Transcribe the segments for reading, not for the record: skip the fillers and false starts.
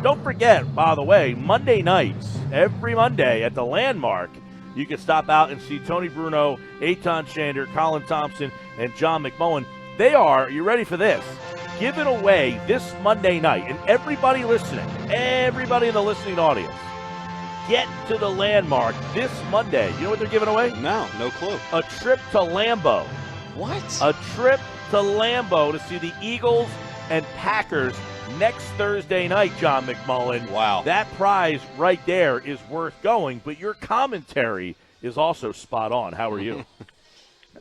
don't forget, by the way, Monday nights, every Monday at the Landmark, you can stop out and see Tony Bruno, Eitan Shander, Colin Thompson, and John McMullen. They are, you ready for this, giving away this Monday night. And everybody listening, everybody in the listening audience, get to the Landmark this Monday. You know what they're giving away? No clue. A trip to Lambeau. What? A trip to Lambeau to see the Eagles and Packers next Thursday night, John McMullen. Wow. That prize right there is worth going, but your commentary is also spot on. How are you?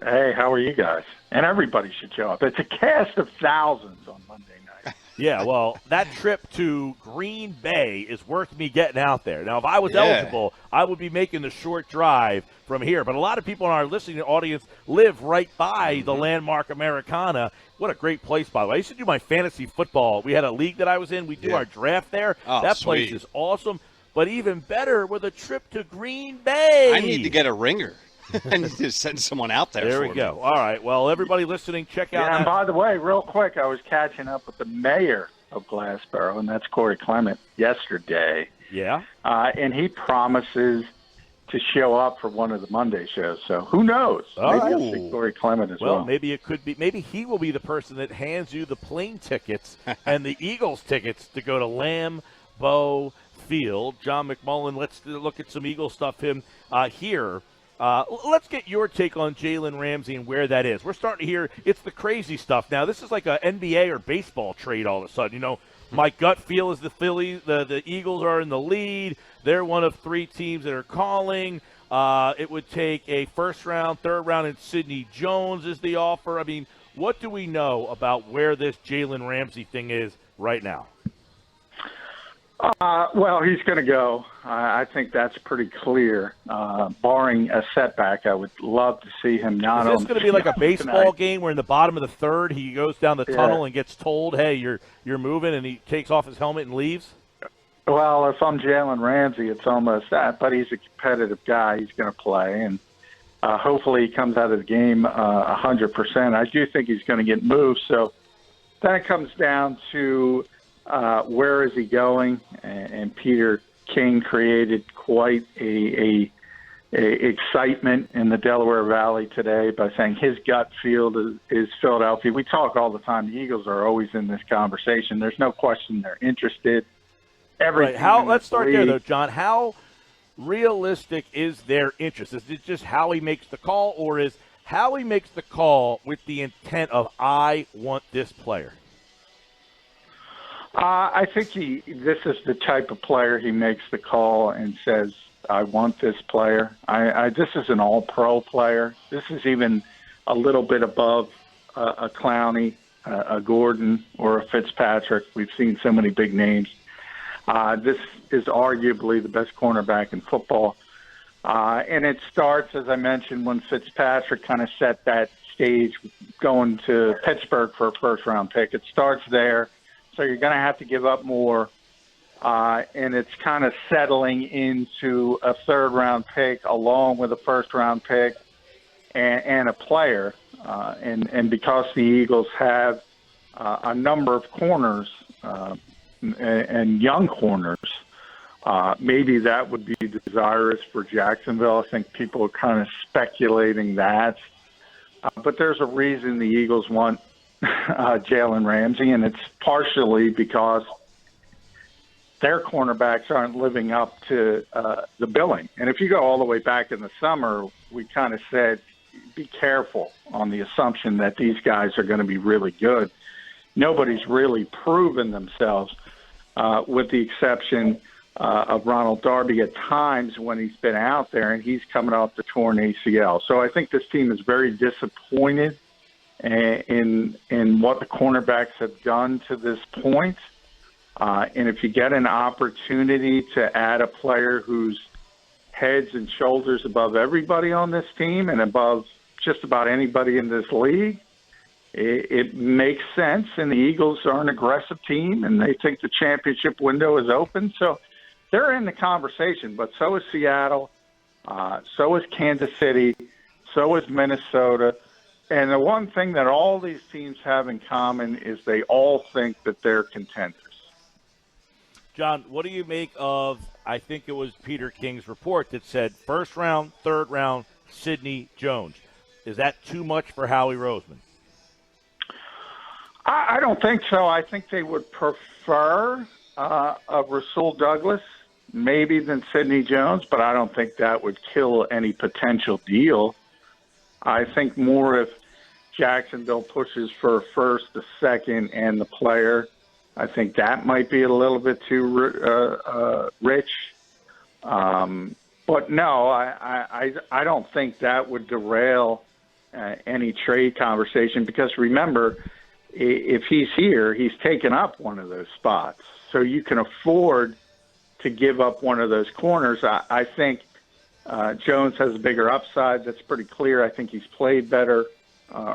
Hey, how are you guys? And everybody should show up. It's a cast of thousands on Monday night. Yeah, well, that trip to Green Bay is worth me getting out there. Now, if I was eligible, I would be making the short drive from here. But a lot of people in our listening audience live right by the Landmark Americana. What a great place, by the way. I used to do my fantasy football. We had a league that I was in. We do our draft there. Oh, that sweet. place is awesome. But even better with a trip to Green Bay. I need to get a ringer. I need to send someone out there. There we go. All right. Well, everybody listening, check out. Yeah, and by the way, real quick, I was catching up with the mayor of Glassboro, and that's Corey Clement, yesterday. Yeah. And he promises to show up for one of the Monday shows. So who knows? Oh. Maybe I'll see Corey Clement as well. Well, maybe it could be. Maybe he will be the person that hands you the plane tickets and the Eagles tickets to go to Lambeau Field. John McMullen, let's look at some Eagles stuff here. Let's get your take on Jalen Ramsey and where that is. We're starting to hear it's the crazy stuff now. This is like a NBA or baseball trade all of a sudden. You know, my gut feel is the Eagles are in the lead. They're one of 3 teams that are calling. It would take a first round, third round, and Sidney Jones is the offer. I mean, what do we know about where this Jalen Ramsey thing is right now? Well, he's going to go. I think that's pretty clear. Barring a setback, I would love to see him not on. Is this going to be like a baseball game where in the bottom of the third he goes down the tunnel and gets told, hey, you're moving, and he takes off his helmet and leaves? Well, if I'm Jalen Ramsey, it's almost that. But he's a competitive guy. He's going to play, and hopefully he comes out of the game 100%. I do think he's going to get moved. So then it comes down to where is he going? And Peter King created quite a excitement in the Delaware Valley today by saying his gut feel is Philadelphia. We talk all the time. The Eagles are always in this conversation. There's no question they're interested. Right. Let's start there, though, John. How realistic is their interest? Is it just how he makes the call, or is how he makes the call with the intent of, I want this player? I think this is the type of player he makes the call and says, I want this player. This is an all-pro player. This is even a little bit above a Clowney, a Gordon, or a Fitzpatrick. We've seen so many big names. This is arguably the best cornerback in football. And it starts, as I mentioned, when Fitzpatrick kind of set that stage going to Pittsburgh for a first-round pick. It starts there. So you're going to have to give up more, and it's kind of settling into a third-round pick along with a first-round pick and a player. And because the Eagles have a number of corners and young corners, maybe that would be desirous for Jacksonville. I think people are kind of speculating that. But there's a reason the Eagles want Jalen Ramsey, and it's partially because their cornerbacks aren't living up to the billing. And if you go all the way back in the summer, we kind of said, be careful on the assumption that these guys are going to be really good. Nobody's really proven themselves, with the exception of Ronald Darby at times when he's been out there, and he's coming off the torn ACL. So I think this team is very disappointed in what the cornerbacks have done to this point. And if you get an opportunity to add a player who's heads and shoulders above everybody on this team and above just about anybody in this league, it makes sense. And the Eagles are an aggressive team, and they think the championship window is open. So they're in the conversation, but so is Seattle, so is Kansas City, so is Minnesota. And the one thing that all these teams have in common is they all think that they're contenders. John, what do you make of, I think it was Peter King's report that said first round, third round, Sidney Jones? Is that too much for Howie Roseman? I don't think so. I think they would prefer a Rasul Douglas maybe than Sidney Jones, but I don't think that would kill any potential deal. I think more if Jacksonville pushes for a first, a second, and the player, I think that might be a little bit too rich. But no, I don't think that would derail any trade conversation, because remember, if he's here, he's taken up one of those spots. So you can afford to give up one of those corners. I think Jones has a bigger upside. That's pretty clear. I think he's played better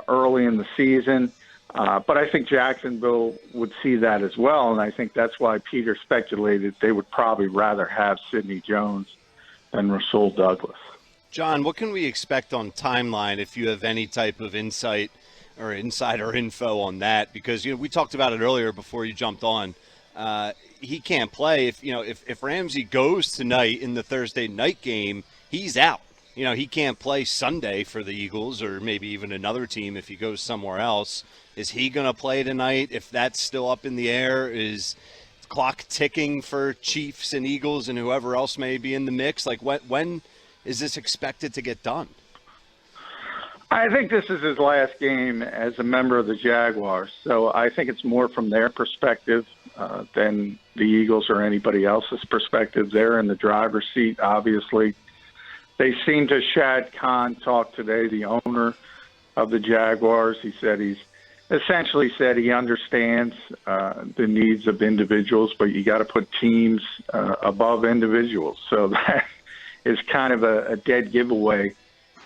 early in the season. But I think Jacksonville would see that as well, and I think that's why Peter speculated they would probably rather have Sidney Jones than Rasul Douglas. John, what can we expect on timeline if you have any type of insight or insider info on that? Because we talked about it earlier before you jumped on. He can't play if Ramsey goes tonight in the Thursday night game, he's out. He can't play Sunday for the Eagles or maybe even another team if he goes somewhere else. Is he going to play tonight? If that's still up in the air, is clock ticking for Chiefs and Eagles and whoever else may be in the mix? Like, when is this expected to get done? I think this is his last game as a member of the Jaguars, so I think it's more from their perspective than the Eagles or anybody else's perspective. They're in the driver's seat, obviously. They seem to, Shad Khan talked today, the owner of the Jaguars. He said he understands the needs of individuals, but you got to put teams above individuals. So that is kind of a dead giveaway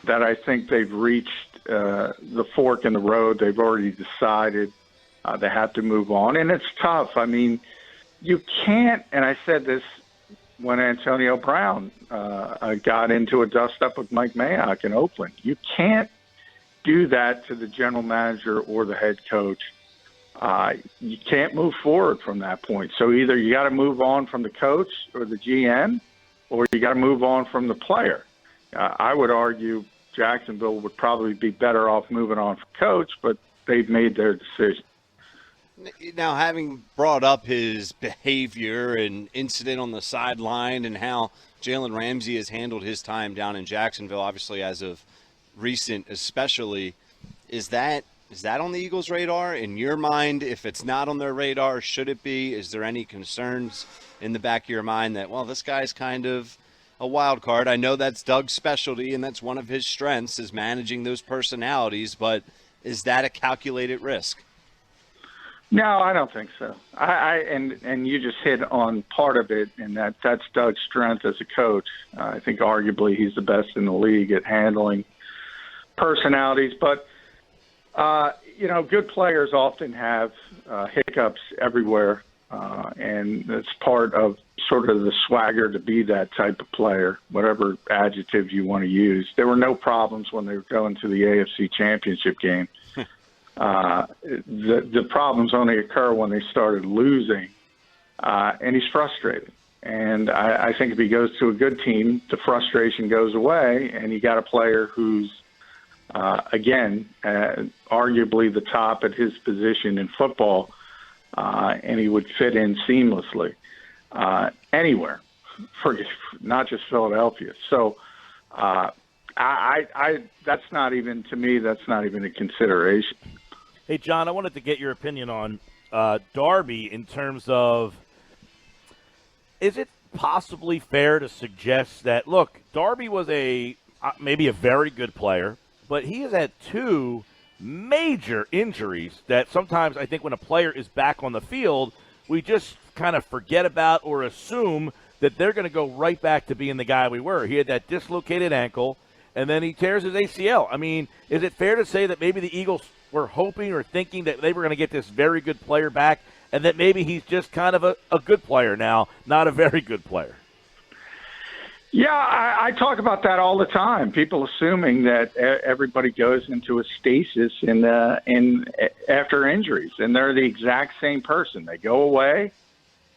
that I think they've reached the fork in the road. They've already decided they have to move on. And it's tough. I mean, you can't, and I said this when Antonio Brown got into a dust-up with Mike Mayock in Oakland. You can't do that to the general manager or the head coach. You can't move forward from that point. So either you got to move on from the coach or the GM, or you got to move on from the player. I would argue Jacksonville would probably be better off moving on from coach, but they've made their decision. Now, having brought up his behavior and incident on the sideline and how Jalen Ramsey has handled his time down in Jacksonville, obviously as of recent especially, is that on the Eagles' radar? In your mind, if it's not on their radar, should it be? Is there any concerns in the back of your mind that, well, this guy's kind of a wild card? I know that's Doug's specialty and that's one of his strengths is managing those personalities, but is that a calculated risk? No, I don't think so. And you just hit on part of it, and that's Doug's strength as a coach. I think arguably he's the best in the league at handling personalities. But, good players often have hiccups everywhere, and it's part of sort of the swagger to be that type of player, whatever adjective you want to use. There were no problems when they were going to the AFC Championship game. The problems only occur when they started losing, and he's frustrated. And I think if he goes to a good team, the frustration goes away, and you got a player who's, again, arguably the top at his position in football, and he would fit in seamlessly anywhere, not just Philadelphia. So that's not even, to me, that's not even a consideration. Hey, John, I wanted to get your opinion on Darby in terms of, is it possibly fair to suggest that, look, Darby was maybe a very good player, but he has had two major injuries that sometimes I think when a player is back on the field, we just kind of forget about or assume that they're going to go right back to being the guy we were. He had that dislocated ankle, and then he tears his ACL. I mean, is it fair to say that maybe the Eagles were hoping or thinking that they were going to get this very good player back, and that maybe he's just kind of a good player now, not a very good player? Yeah, I talk about that all the time. People assuming that everybody goes into a stasis in after injuries, and they're the exact same person. They go away,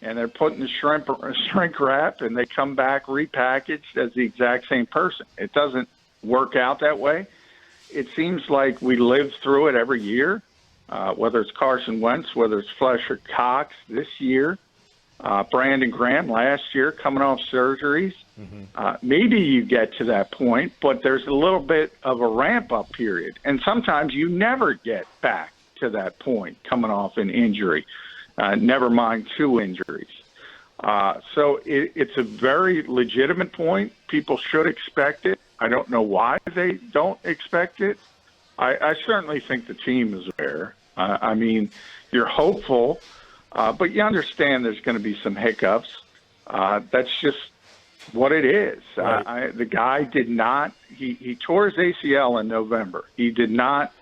and they're put in the shrink wrap, and they come back repackaged as the exact same person. It doesn't work out that way. It seems like we live through it every year, whether it's Carson Wentz, whether it's Fletcher Cox this year, Brandon Graham last year coming off surgeries. Maybe you get to that point, but there's a little bit of a ramp-up period. And sometimes you never get back to that point coming off an injury, never mind 2 injuries. So it's a very legitimate point. People should expect it. I don't know why they don't expect it. I certainly think the team is aware. I mean, you're hopeful, but you understand there's going to be some hiccups. That's just what it is. Right. The guy did not – he tore his ACL in November. He did not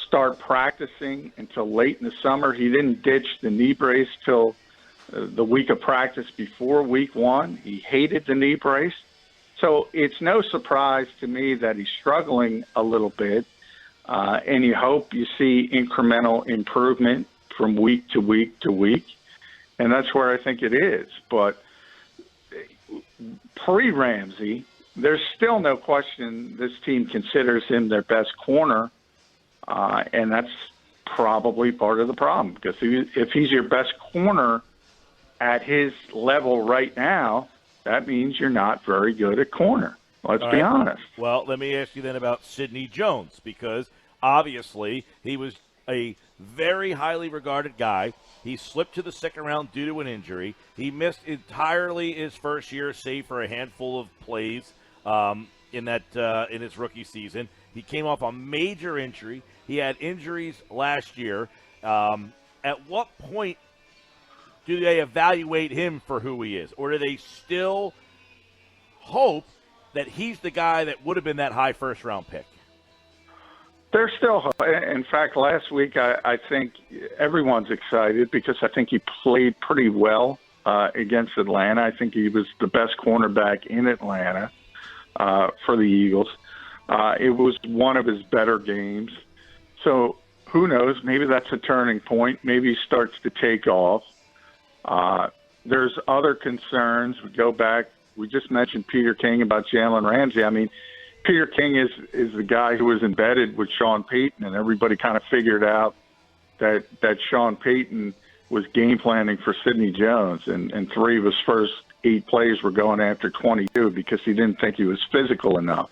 start practicing until late in the summer. He didn't ditch the knee brace till the week of practice before week 1. He hated the knee brace. So it's no surprise to me that he's struggling a little bit, and you hope you see incremental improvement from week to week to week, and that's where I think it is. But pre-Ramsey, there's still no question this team considers him their best corner, and that's probably part of the problem, because if he's your best corner at his level right now, that means you're not very good at corner. Let's be honest. Well, let me ask you then about Sidney Jones, because obviously he was a very highly regarded guy. He slipped to the second round due to an injury. He missed entirely his first year, save for a handful of plays in his rookie season. He came off a major injury. He had injuries last year. At what point do they evaluate him for who he is? Or do they still hope that he's the guy that would have been that high first-round pick? They're still – in fact, last week I think everyone's excited because I think he played pretty well against Atlanta. I think he was the best cornerback in Atlanta for the Eagles. It was one of his better games. So who knows? Maybe that's a turning point. Maybe he starts to take off. There's other concerns. We go back. We just mentioned Peter King about Jalen Ramsey. I mean, Peter King is the guy who was embedded with Sean Payton, and everybody kind of figured out that Sean Payton was game planning for Sidney Jones, and 3 of his first 8 plays were going after 22 because he didn't think he was physical enough.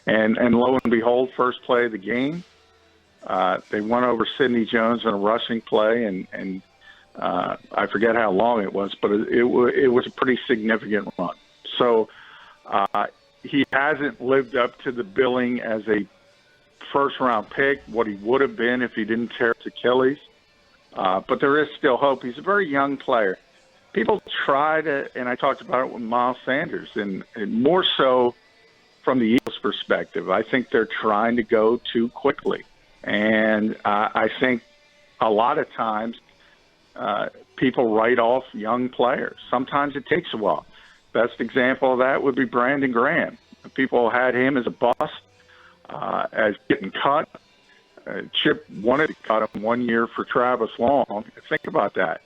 And lo and behold, first play of the game, they went over Sidney Jones in a rushing play, and I forget how long it was, but it was a pretty significant run. So he hasn't lived up to the billing as a first-round pick, what he would have been if he didn't tear his Achilles. But there is still hope. He's a very young player. People try to, and I talked about it with Miles Sanders, and more so from the Eagles' perspective. I think they're trying to go too quickly. And I think a lot of times people write off young players. Sometimes it takes a while. Best example of that would be Brandon Graham. People had him as a bust, as getting cut. Chip wanted to cut him 1 year for Travis Long. Think about that.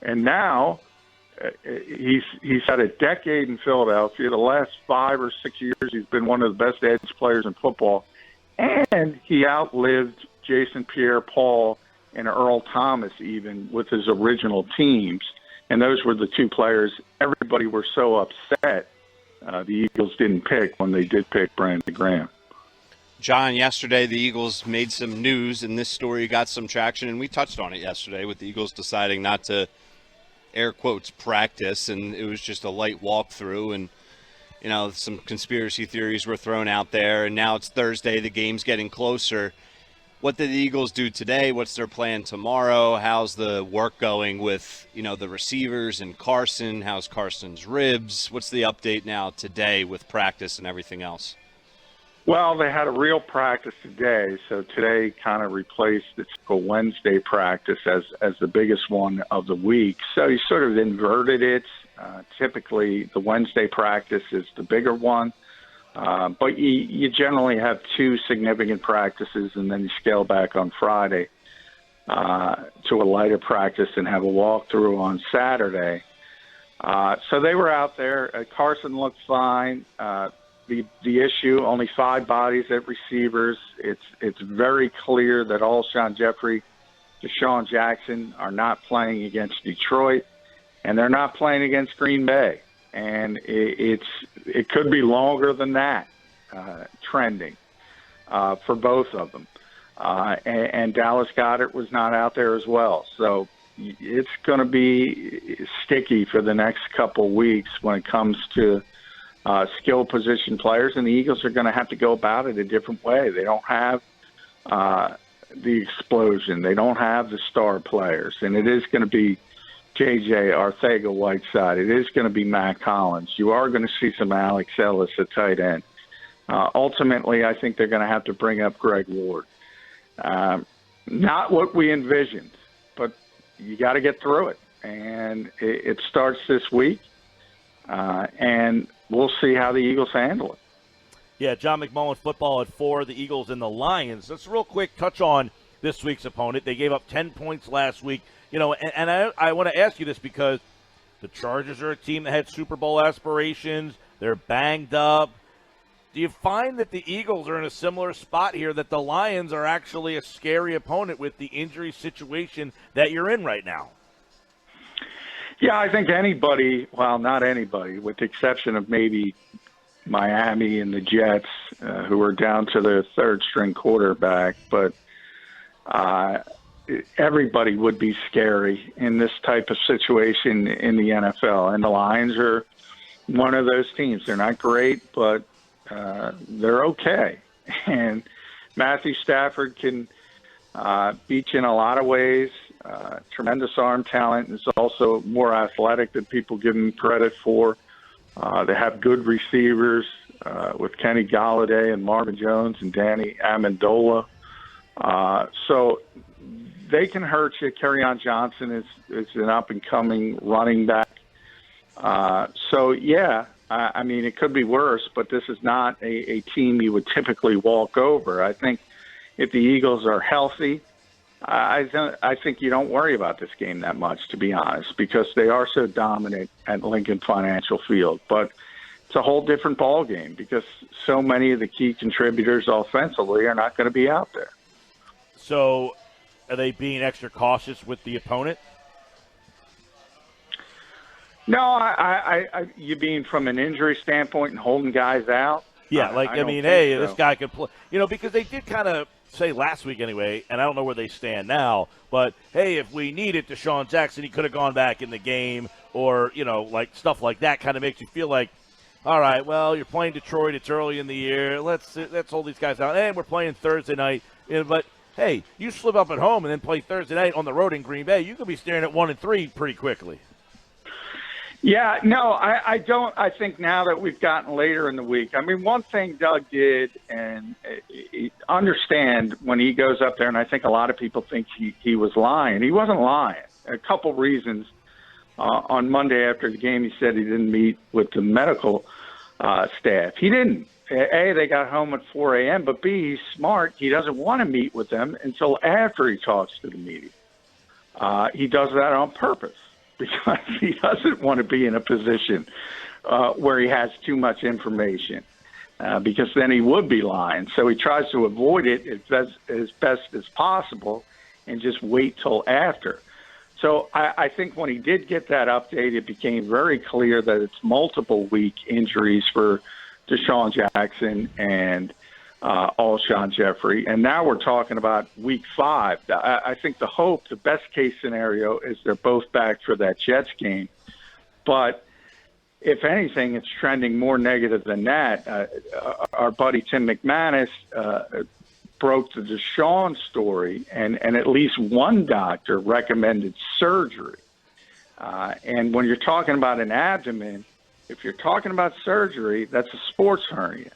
And now he's had a decade in Philadelphia. The last 5 or 6 years, he's been one of the best edge players in football. And he outlived Jason Pierre-Paul and Earl Thomas even with his original teams. And those were the 2 players everybody were so upset the Eagles didn't pick when they did pick Brandon Graham. John, yesterday the Eagles made some news, and this story got some traction, and we touched on it yesterday with the Eagles deciding not to, air quotes, practice, and it was just a light walkthrough, and some conspiracy theories were thrown out there, and now it's Thursday, the game's getting closer. What did the Eagles do today? What's their plan tomorrow? How's the work going with, the receivers and Carson? How's Carson's ribs? What's the update now today with practice and everything else? Well, they had a real practice today, so today kind of replaced the typical Wednesday practice as the biggest one of the week. So you sort of inverted it. Typically, the Wednesday practice is the bigger one. But you generally have 2 significant practices, and then you scale back on Friday to a lighter practice and have a walkthrough on Saturday. So they were out there. Carson looked fine. The issue, only 5 bodies at receivers. It's very clear that Alshon Jeffrey, Deshaun Jackson are not playing against Detroit, and they're not playing against Green Bay. And it could be longer than that, trending for both of them. And Dallas Goedert was not out there as well. So it's going to be sticky for the next couple weeks when it comes to skill position players, and the Eagles are going to have to go about it a different way. They don't have the explosion. They don't have the star players, and it is going to be J.J. Arcega-Whiteside. It is going to be Matt Collins. You are going to see some Alex Ellis at tight end. Ultimately, I think they're going to have to bring up Greg Ward. Not what we envisioned, but you got to get through it. And it starts this week, and we'll see how the Eagles handle it. Yeah, John McMullen, football at 4, the Eagles and the Lions. Let's real quick touch on this week's opponent. They gave up 10 points last week. And I want to ask you this because the Chargers are a team that had Super Bowl aspirations. They're banged up. Do you find that the Eagles are in a similar spot here, that the Lions are actually a scary opponent with the injury situation that you're in right now? Yeah, I think anybody, well, not anybody, with the exception of maybe Miami and the Jets, who are down to their third-string quarterback, but everybody would be scary in this type of situation in the NFL. And the Lions are one of those teams. They're not great, but they're okay. And Matthew Stafford can beat you in a lot of ways. Tremendous arm talent. Is also more athletic than people give him credit for. They have good receivers with Kenny Galladay and Marvin Jones and Danny Amendola. So they can hurt you. Kerryon Johnson is an up-and-coming running back. So, yeah, I mean, it could be worse, but this is not a team you would typically walk over. I think if the Eagles are healthy, I think you don't worry about this game that much, to be honest, because they are so dominant at Lincoln Financial Field. But it's a whole different ball game because so many of the key contributors offensively are not going to be out there. So are they being extra cautious with the opponent? No, you mean from an injury standpoint and holding guys out? Yeah, hey, so. This guy could play. Because they did kind of say last week anyway, and I don't know where they stand now, but, hey, if we needed Deshaun Jackson, he could have gone back in the game, or, like stuff like that kind of makes you feel like, all right, well, you're playing Detroit, it's early in the year, let's hold these guys out. Hey, we're playing Thursday night, but, hey, you slip up at home and then play Thursday night on the road in Green Bay, you could be staring at 1-3 pretty quickly. Yeah, no, I don't. I think now that we've gotten later in the week, I mean, one thing Doug did, and understand when he goes up there, and I think a lot of people think he was lying. He wasn't lying. A couple reasons. On Monday after the game, he said he didn't meet with the medical staff. He didn't. A, they got home at 4 a.m., but B, he's smart. He doesn't want to meet with them until after he talks to the media. He does that on purpose, because he doesn't want to be in a position where he has too much information, because then he would be lying. So he tries to avoid it as best as possible and just wait till after. So I think when he did get that update, it became very clear that it's multiple week injuries for Deshaun Jackson and Alshon Jeffrey. And now we're talking about week 5. I think the best case scenario is they're both back for that Jets game. But if anything, it's trending more negative than that. Our buddy Tim McManus broke the Deshaun story, and at least one doctor recommended surgery. And when you're talking about an abdomen, if you're talking about surgery, that's a sports hernia.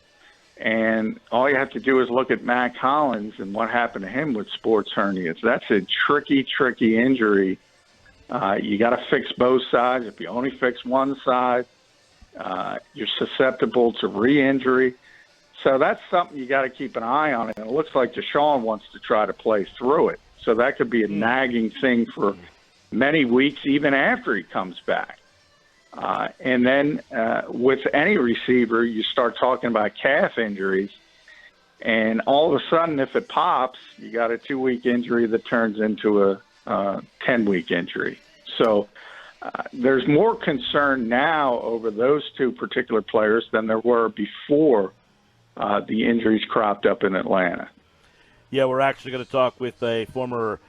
And all you have to do is look at Matt Collins and what happened to him with sports hernias. That's a tricky injury. You got to fix both sides. If you only fix one side, you're susceptible to re-injury. So that's something you got to keep an eye on. And it looks like Deshaun wants to try to play through it. So that could be a nagging thing for many weeks, even after he comes back. And then with any receiver, you start talking about calf injuries. And all of a sudden, if it pops, you got a 2-week injury that turns into a 10-week injury. So there's more concern now over those two particular players than there were before the injuries cropped up in Atlanta. Yeah, we're actually going to talk with a former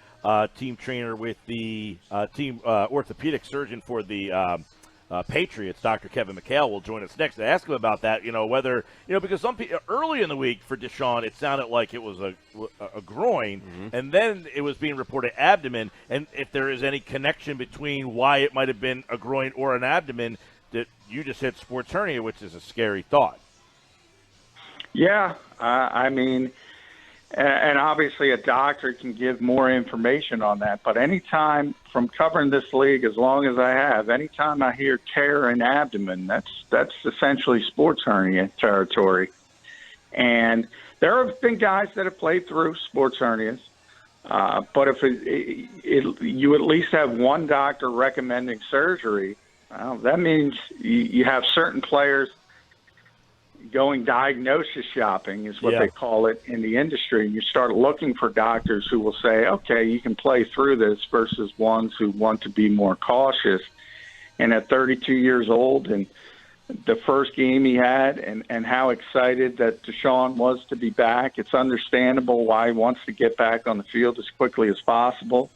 team trainer with the team orthopedic surgeon for the Patriots, Dr. Kevin McHale, will join us next to ask him about that. Whether because some people early in the week for Deshaun, it sounded like it was a groin, and then it was being reported abdomen. And if there is any connection between why it might have been a groin or an abdomen, that you just hit sports hernia, which is a scary thought. Yeah, I mean. And obviously a doctor can give more information on that. But anytime from covering this league as long as I have, anytime I hear tear in abdomen, that's essentially sports hernia territory. And there have been guys that have played through sports hernias. But if you at least have one doctor recommending surgery, that means you have certain players going diagnosis shopping is what they call it in the industry. You start looking for doctors who will say, okay, you can play through this versus ones who want to be more cautious. And at 32 years old and the first game he had and how excited that Deshaun was to be back, it's understandable why he wants to get back on the field as quickly as possible.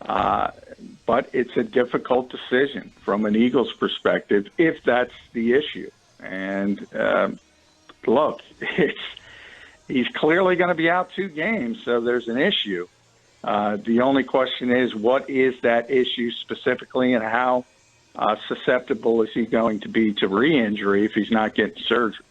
But it's a difficult decision from an Eagles perspective if that's the issue. And look, he's clearly going to be out 2 games, so there's an issue. The only question is, what is that issue specifically, and how susceptible is he going to be to re-injury if he's not getting surgery?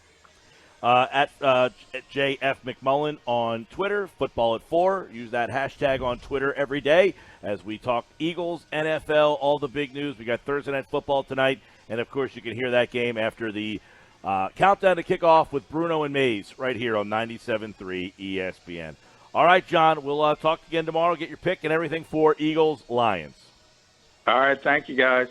At JF McMullen on Twitter, Football at 4. Use that hashtag on Twitter every day as we talk Eagles, NFL, all the big news. We got Thursday Night Football tonight. And, of course, you can hear that game after the countdown to kickoff with Bruno and Mays right here on 97.3 ESPN. All right, John, we'll talk again tomorrow. Get your pick and everything for Eagles-Lions. All right, thank you, guys.